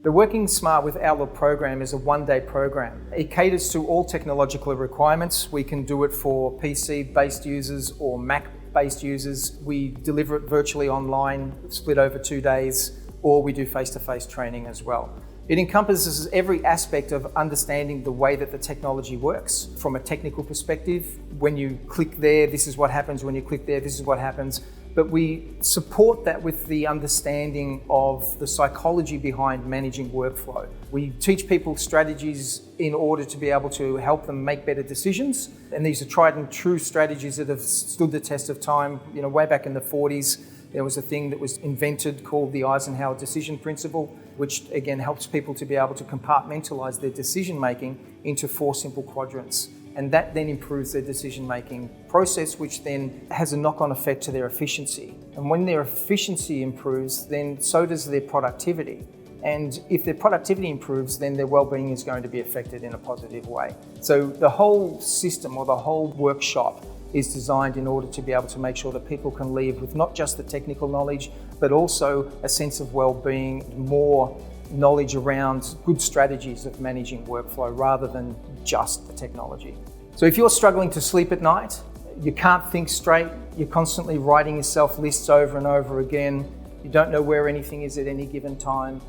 The Working Smart with Outlook program is a one-day program. It caters to all technological requirements. We can do it for PC-based users or Mac-based users. We deliver it virtually online, split over 2 days, or we do face-to-face training as well. It encompasses every aspect of understanding the way that the technology works. From a technical perspective, when you click there, this is what happens. When you click there, this is what happens. But we support that with the understanding of the psychology behind managing workflow. We teach people strategies in order to be able to help them make better decisions. And these are tried and true strategies that have stood the test of time. Way back in the 40s, there was a thing that was invented called the Eisenhower decision principle, which again helps people to be able to compartmentalize their decision making into 4 simple quadrants. And that then improves their decision-making process, which then has a knock-on effect to their efficiency. And when their efficiency improves, then so does their productivity. And if their productivity improves, then their well-being is going to be affected in a positive way. So the whole system or the whole workshop is designed in order to be able to make sure that people can leave with not just the technical knowledge, but also a sense of well-being, more knowledge around good strategies of managing workflow rather than just the technology. So if you're struggling to sleep at night, you can't think straight, you're constantly writing yourself lists over and over again, you don't know where anything is at any given time,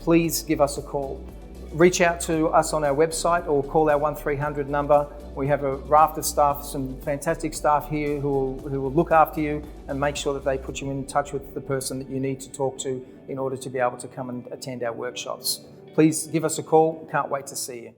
please give us a call. Reach out to us on our website or call our 1300 number. We have a raft of staff, some fantastic staff here who will look after you and make sure that they put you in touch with the person that you need to talk to in order to be able to come and attend our workshops. Please give us a call. Can't wait to see you.